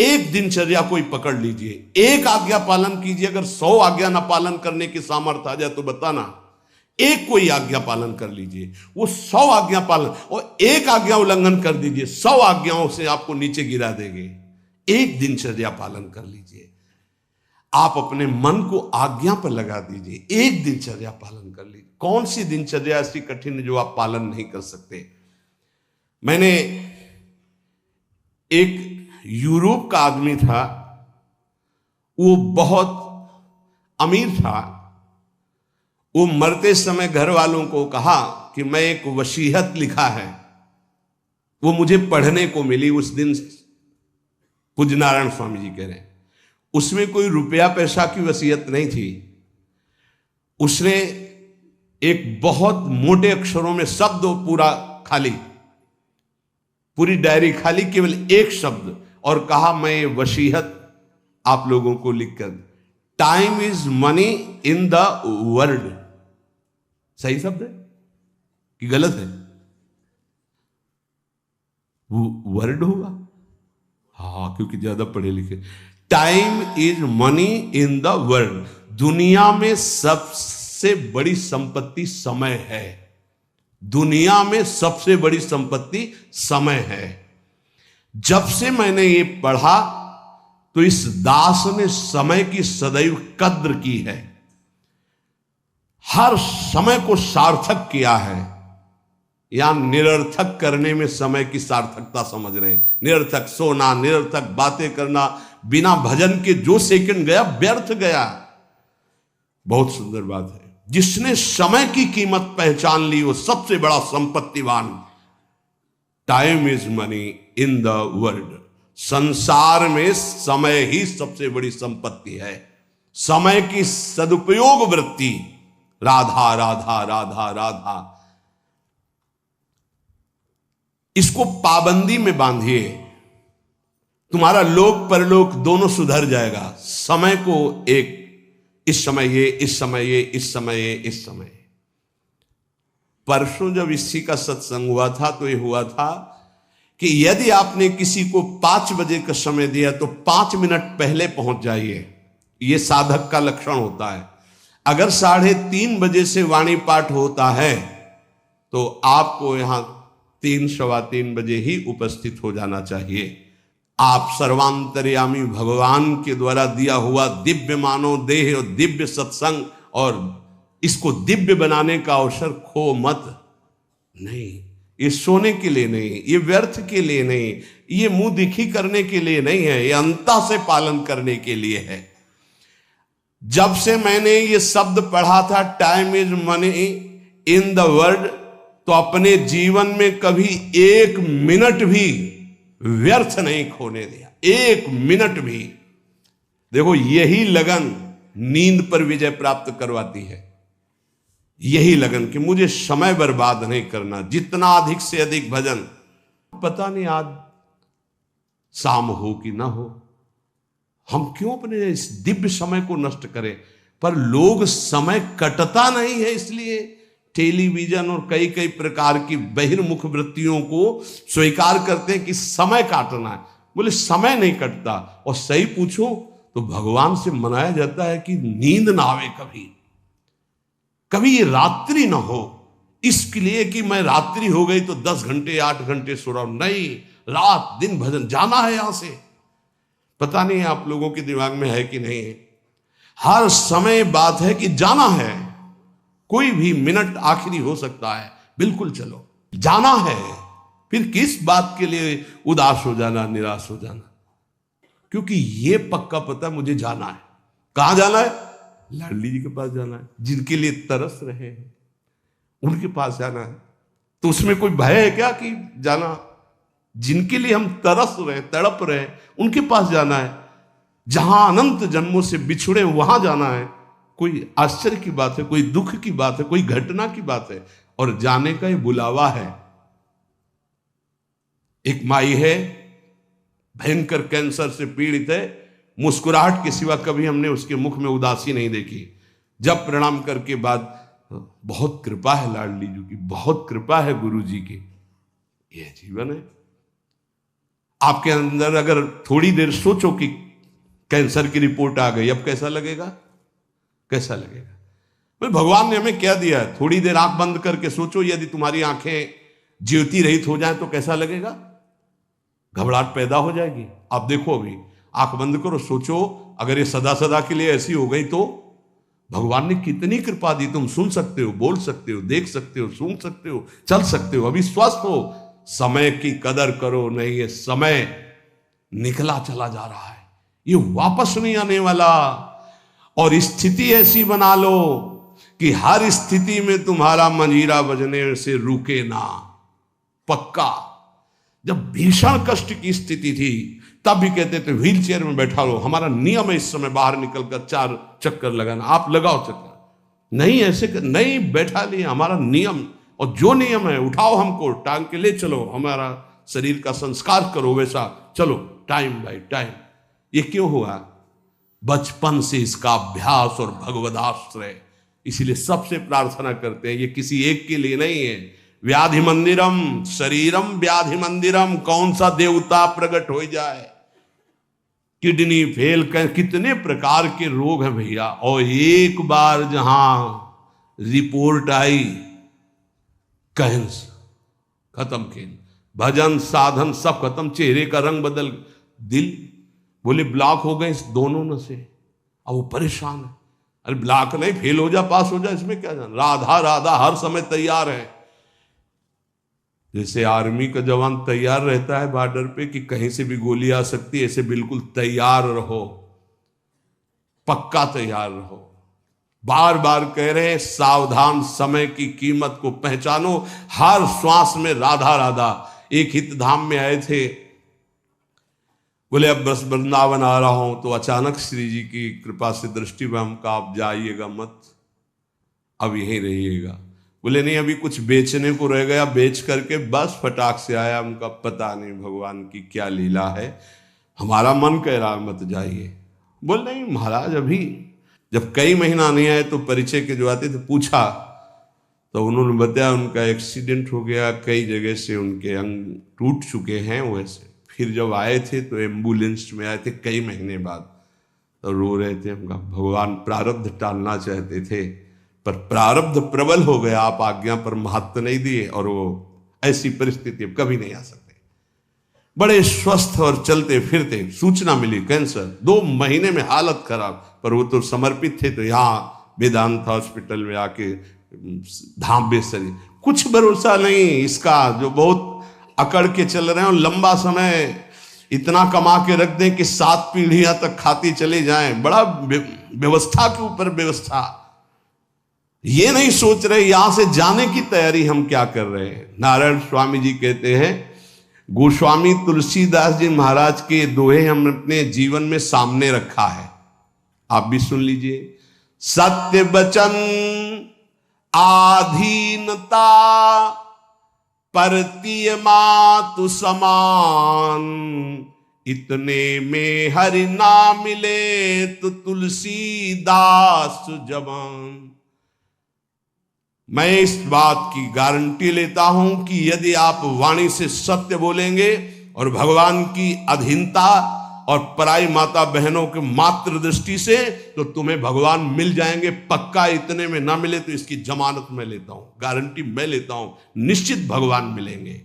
एक दिनचर्या कोई पकड़ लीजिए, एक आज्ञा पालन कीजिए। अगर 100 आज्ञा ना पालन करने की सामर्थ्य आ जाए तो बताना, एक कोई आज्ञा पालन कर लीजिए, वो 100 आज्ञा पालन, और एक आज्ञा उल्लंघन कर दीजिए, 100 आज्ञाओं से आपको नीचे गिरा देंगे। एक दिनचर्या पालन कर लीजिए, आप अपने मन को आज्ञा पर लगा दीजिए, एक दिनचर्या पालन कर लीजिए। कौन सी दिनचर्या ऐसी कठिन है जो आप पालन नहीं कर सकते? मैंने एक यूरोप का आदमी था, वो बहुत अमीर था। वो मरते समय घर वालों को कहा कि मैं एक वसीयत लिखा है, वो मुझे पढ़ने को मिली उस दिन। पूज्य नारायण स्वामी जी कह रहे हैं, उसमें कोई रुपया पैसा की वसीयत नहीं थी। उसने एक बहुत मोटे अक्षरों में शब्द पूरा खाली, पूरी डायरी खाली, केवल एक शब्द, और कहा मैं ये वसीयत आप लोगों को लिखकर, time is money in the world. सही शब्द है कि गलत है? वो वर्ड होगा, हाँ, क्योंकि ज्यादा पढ़े लिखे। Time is money in the world. दुनिया में सबसे बड़ी संपत्ति समय है। दुनिया में सबसे बड़ी संपत्ति समय है। जब से मैंने ये पढ़ा तो इस दास ने समय की सदैव कद्र की है, हर समय को सार्थक किया है। या निरर्थक करने में समय की सार्थकता समझ रहे हैं। निरर्थक सोना, निरर्थक बातें करना, बिना भजन के जो सेकंड गया व्यर्थ गया। बहुत सुंदर बात है। जिसने समय की कीमत पहचान ली वो सबसे बड़ा संपत्तिवान। Time is money in the world. संसार में समय ही सबसे बड़ी संपत्ति है। समय की सदुपयोग वृत्ति, राधा राधा राधा राधा, इसको पाबंदी में बांधिए, तुम्हारा लोक परलोक दोनों सुधर जाएगा। समय को एक, इस समय ये, इस समय ये, इस समय ये, इस समय। परसों जब इसी का सत्संग हुआ था तो ये हुआ था कि यदि आपने किसी को 5 बजे का समय दिया तो 5 मिनट पहले पहुंच जाइए। यह साधक का लक्षण होता है। अगर 3:30 बजे से वाणी पाठ होता है तो आपको यहां 3, सवा 3 बजे ही उपस्थित हो जाना चाहिए। आप सर्वांतर्यामी भगवान के द्वारा दिया हुआ दिव्य मानव देह और दिव्य सत्संग और इसको दिव्य बनाने का अवसर खो मत। नहीं, ये सोने के लिए नहीं, ये व्यर्थ के लिए नहीं, ये मुंह दिखी करने के लिए नहीं है, ये अंता से पालन करने के लिए है। जब से मैंने ये शब्द पढ़ा था, time is money in the world, तो अपने जीवन में कभी 1 मिनट भी व्यर्थ नहीं खोने दिया। 1 मिनट भी। देखो, यही लगन नींद पर विजय प्राप्त करवाती है। यही लगन कि मुझे समय बर्बाद नहीं करना, जितना अधिक से अधिक भजन। पता नहीं आज शाम हो कि ना हो, हम क्यों अपने इस दिव्य समय को नष्ट करें। पर लोग समय कटता नहीं है, इसलिए टेलीविजन और कई कई प्रकार की बहिर्मुख वृत्तियों को स्वीकार करते हैं कि समय काटना है। बोले समय नहीं कटता। और सही पूछो तो भगवान से मनाया जाता है कि नींद ना आवे, कभी ये रात्रि ना हो, इसके लिए कि मैं रात्रि हो गई तो 10 घंटे 8 घंटे सो रहा हूं। नहीं, रात दिन भजन, जाना है यहां से। पता नहीं आप लोगों के दिमाग में है कि नहीं है। हर समय बात है कि जाना है। कोई भी मिनट आखिरी हो सकता है, बिल्कुल चलो, जाना है। फिर किस बात के लिए उदास हो जाना, निराश हो जाना। क्योंकि ये पक्का पता मुझे जाना है। कहां जाना है? लाडली जी के पास जाना है। जिनके लिए तरस रहे हैं उनके पास जाना है। तो उसमें कोई भय है क्या कि जाना? जिनके लिए हम तरस रहे, तड़प रहे, उनके पास जाना है। जहां अनंत जन्मों से बिछुड़े वहां जाना है। कोई आश्चर्य की बात है, कोई दुख की बात है, कोई घटना की बात है। और जाने का ये बुलावा है। एक माई है, भयंकर कैंसर से पीड़ित है। मुस्कुराहट के सिवा कभी हमने उसके मुख में उदासी नहीं देखी। जब प्रणाम करके बाद, बहुत कृपा है लाडली जी की, बहुत कृपा है गुरु जी की। यह जीवन है। आपके अंदर अगर थोड़ी देर सोचो कि कैंसर की रिपोर्ट आ गई, अब कैसा लगेगा? कैसा लगेगा? भाई भगवान ने हमें क्या दिया है? थोड़ी देर आंख बंद करके सोचो, यदि तुम्हारी आंखें ज्योति रहित हो जाए तो कैसा लगेगा? घबराहट पैदा हो जाएगी। आप देखो, अभी आंख बंद करो, सोचो अगर ये सदा सदा के लिए ऐसी हो गई तो भगवान ने कितनी कृपा दी। तुम सुन सकते हो, बोल सकते हो, देख सकते हो, सूंघ सकते हो, चल सकते हो, अभी स्वस्थ हो। समय की कदर करो, नहीं ये समय निकला चला जा रहा है, ये वापस नहीं आने वाला। और स्थिति ऐसी बना लो कि हर स्थिति में तुम्हारा मंजीरा बजने से रुके ना। पक्का जब भीषण कष्ट की स्थिति थी तब भी कहते थे व्हील चेयर में बैठा लो, हमारा नियम है इस समय बाहर निकलकर 4 चक्कर लगाना, आप लगाओ चक्कर। नहीं ऐसे नहीं बैठा लिए, हमारा नियम, और जो नियम है उठाओ हमको, टांग के ले चलो, हमारा शरीर का संस्कार करो वैसा चलो, टाइम बाय टाइम। ये क्यों हुआ? बचपन से इसका अभ्यास और भगवदाश्रय। इसीलिए सबसे प्रार्थना करते हैं, ये किसी एक के लिए नहीं है। व्याधि मंदिरम शरीरम व्याधि मंदिरम, कौन सा देवता प्रकट हो जाए? किडनी फेल कर, कितने प्रकार के रोग हैं भैया। और एक बार जहां रिपोर्ट आई कैंसर, खत्म खेल, भजन साधन सब खत्म, चेहरे का रंग बदल, दिल बोले ब्लॉक हो गए इस दोनों न से। अब वो परेशान है, अरे ब्लॉक नहीं, फेल हो जा पास हो जा, इसमें क्या जाना। राधा राधा हर समय तैयार है, जैसे आर्मी का जवान तैयार रहता है बॉर्डर पे कि कहीं से भी गोली आ सकती है, ऐसे बिल्कुल तैयार रहो, पक्का तैयार रहो। बार बार कह रहे हैं सावधान, समय की कीमत को पहचानो, हर श्वास में राधा राधा। एक हित धाम में आए थे, बोले अब बस वृंदावन आ रहा हूं, तो अचानक श्री जी की कृपा से दृष्टि में हमका, आप जाइएगा मत, अब यहीं रहिएगा। बोले नहीं अभी कुछ बेचने को रह गया, बेच करके बस फटाक से आया। हमका पता नहीं भगवान की क्या लीला है, हमारा मन कह रहा है मत जाइए। बोल नहीं महाराज, अभी जब कई महीना नहीं आए तो परिचय के जो आते थे पूछा, तो उन्होंने बताया उनका एक्सीडेंट हो गया, कई जगह से उनके अंग टूट चुके हैं वैसे। फिर जब आए थे तो एम्बुलेंस में आए थे कई महीने बाद, तो रो रहे थे। हमका भगवान प्रारब्ध टालना चाहते थे पर प्रारब्ध प्रबल हो गया, आप आज्ञा पर महत्व नहीं दिए, और वो ऐसी परिस्थिति अब कभी नहीं आ सकते। बड़े स्वस्थ और चलते फिरते, सूचना मिली कैंसर, 2 महीने में हालत खराब, पर वो तो समर्पित थे, तो यहाँ वेदांत हॉस्पिटल में आके धाम बेसरी। कुछ भरोसा नहीं इसका, जो बहुत अकड़ के चल रहे हैं और लंबा समय इतना कमा के रख दें कि 7 पीढ़ियां तक खाती चले जाएं। बड़ा व्यवस्था के ऊपर व्यवस्था, ये नहीं सोच रहे यहां से जाने की तैयारी हम क्या कर रहे हैं। नारायण स्वामी जी कहते हैं, गोस्वामी तुलसीदास जी महाराज के दोहे हम अपने जीवन में सामने रखा है, आप भी सुन लीजिए। सत्य वचन आधीनता परतीय मातु समान, इतने में हरि ना मिले तो तुलसीदास जवान। मैं इस बात की गारंटी लेता हूं कि यदि आप वाणी से सत्य बोलेंगे और भगवान की अधीनता और पराई माता बहनों के मात्र दृष्टि से, तो तुम्हें भगवान मिल जाएंगे पक्का। इतने में ना मिले तो इसकी जमानत मैं लेता हूं, गारंटी मैं लेता हूं, निश्चित भगवान मिलेंगे।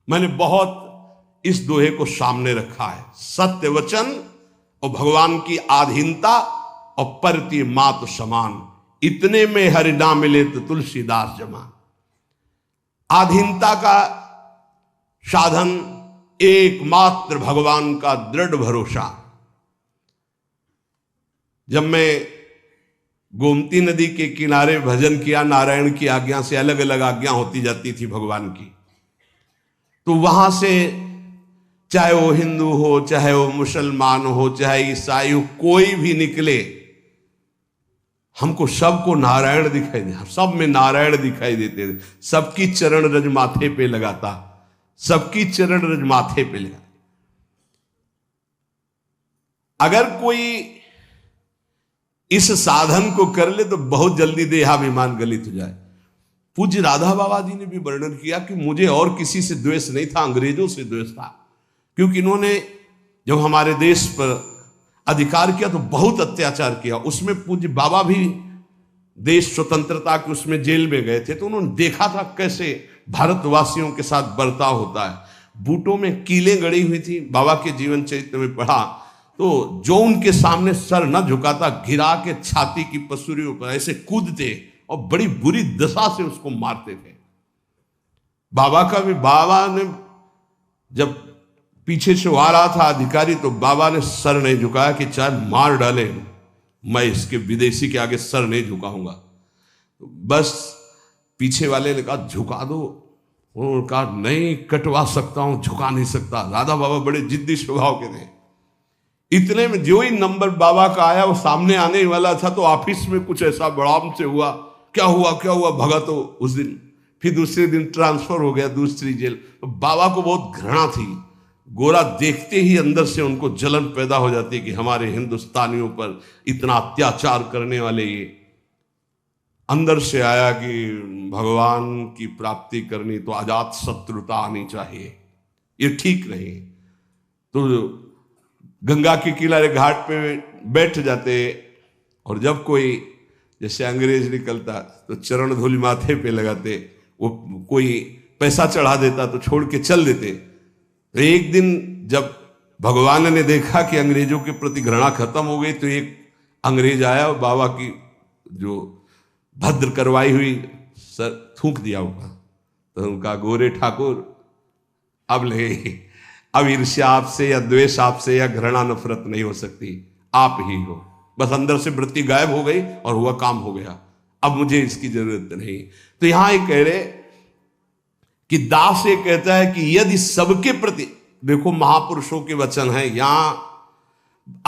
मैंने बहुत इस दोहे को सामने रखा है, सत्य वचन और भगवान की आधीनता और परती मातु समान, इतने में हरि ना मिले तो तुलसीदास जमान। आधीनता का साधन एकमात्र भगवान का दृढ़ भरोसा। जब मैं गोमती नदी के किनारे भजन किया, नारायण की आज्ञा से, अलग अलग आज्ञा होती जाती थी भगवान की, तो वहां से चाहे वो हिंदू हो, चाहे वो मुसलमान हो, चाहे ईसाई हो, कोई भी निकले, हमको सबको नारायण दिखाई दे, सब में नारायण दिखाई देते थे। सबकी चरण रज माथे पे लगाता, सबकी चरण रज माथे पे लगा। अगर कोई इस साधन को कर ले तो बहुत जल्दी देहाभिमान गलित हो जाए। पूज्य राधा बाबा जी ने भी वर्णन किया कि मुझे और किसी से द्वेष नहीं था, अंग्रेजों से द्वेष था, क्योंकि इन्होंने जब हमारे देश पर अधिकार किया तो बहुत अत्याचार किया। उसमें पूज्य बाबा भी देश स्वतंत्रता के उसमें जेल में गए थे, तो उन्होंने देखा था कैसे भारतवासियों के साथ बर्ताव होता है। बूटों में कीलें गड़ी हुई थी, बाबा के जीवन चरित्र में पढ़ा तो जो उनके सामने सर न झुकाता, गिरा के छाती की पसुरियों पर ऐसे कूदते और बड़ी बुरी दशा से उसको मारते थे। बाबा का भी, बाबा ने जब पीछे से आ रहा था अधिकारी तो बाबा ने सर नहीं झुकाया कि चाहे मार डाले मैं इसके विदेशी के आगे सर नहीं झुकाऊंगा। तो बस पीछे वाले ने कहा झुका दो, उन्होंने कहा नहीं कटवा सकता हूं, झुका नहीं सकता। राधा बाबा बड़े जिद्दी स्वभाव के थे। इतने में जो ही नंबर बाबा का आया वो सामने आने वाला था तो ऑफिस में कुछ ऐसा बड़ाम से हुआ, क्या हुआ भगा तो उस दिन, फिर दूसरे दिन ट्रांसफर हो गया दूसरी जेल। तो बाबा को बहुत घृणा थी, गोरा देखते ही अंदर से उनको जलन पैदा हो जाती कि हमारे हिंदुस्तानियों पर इतना अत्याचार करने वाले ये। अंदर से आया कि भगवान की प्राप्ति करनी तो अजात शत्रुता आनी चाहिए, ये ठीक नहीं। तो गंगा के किनारे घाट पे बैठ जाते और जब कोई जैसे अंग्रेज निकलता तो चरण धूलि माथे पे लगाते, वो कोई पैसा चढ़ा देता तो छोड़ के चल देते। तो एक दिन जब भगवान ने देखा कि अंग्रेजों के प्रति घृणा खत्म हो गई तो एक अंग्रेज आया और बाबा की जो भद्र करवाई हुई सर थूक दिया होगा। तो उनका गोरे ठाकुर अब ईर्ष्या आपसे या द्वेष आपसे या घृणा नफरत नहीं हो सकती, आप ही हो। बस अंदर से वृत्ति गायब हो गई और हुआ काम हो गया, अब मुझे इसकी जरूरत नहीं। तो यहां ये कह रहे कि दास ये कहता है कि यदि सबके प्रति, देखो महापुरुषों के वचन है, यहां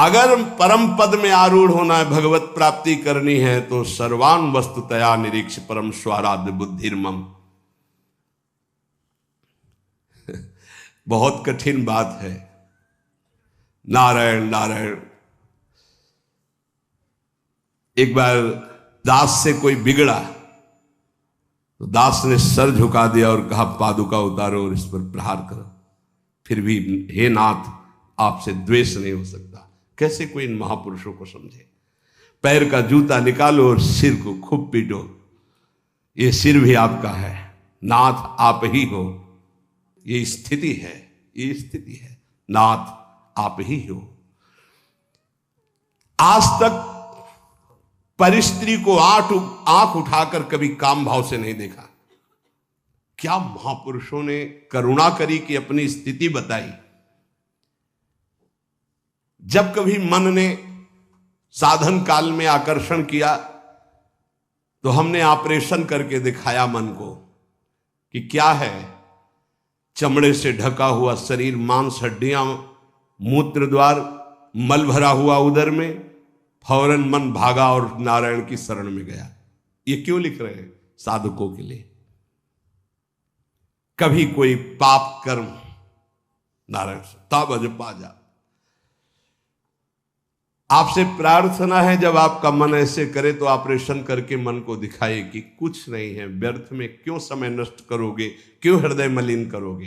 अगर परम पद में आरूढ़ होना है, भगवत प्राप्ति करनी है तो सर्वान वस्तुतया निरीक्ष परम स्वाराध्य बुद्धिर्मम। बहुत कठिन बात है। नारायण नारायण। एक बार दास से कोई बिगड़ा तो दास ने सर झुका दिया और कहा पादुका उतारो और इस पर प्रहार करो। फिर भी हे नाथ आपसे द्वेष नहीं हो सकता। कैसे कोई इन महापुरुषों को समझे। पैर का जूता निकालो और सिर को खूब पीटो, ये सिर भी आपका है, नाथ आप ही हो। ये स्थिति है, ये स्थिति है, नाथ आप ही हो। आज तक परिस्त्री को आंख उठाकर कभी काम भाव से नहीं देखा। क्या महापुरुषों ने करुणा करी कि अपनी स्थिति बताई। जब कभी मन ने साधन काल में आकर्षण किया तो हमने ऑपरेशन करके दिखाया मन को कि क्या है। चमड़े से ढका हुआ शरीर, मांस हड्डियां, मूत्र द्वार, मल भरा हुआ उदर में, फौरन मन भागा और नारायण की शरण में गया। ये क्यों लिख रहे हैं? साधकों के लिए। कभी कोई पाप कर्म नारायण से तब अज पा जा। आपसे प्रार्थना है जब आपका मन ऐसे करे तो ऑपरेशन करके मन को दिखाए कि कुछ नहीं है, व्यर्थ में क्यों समय नष्ट करोगे, क्यों हृदय मलिन करोगे।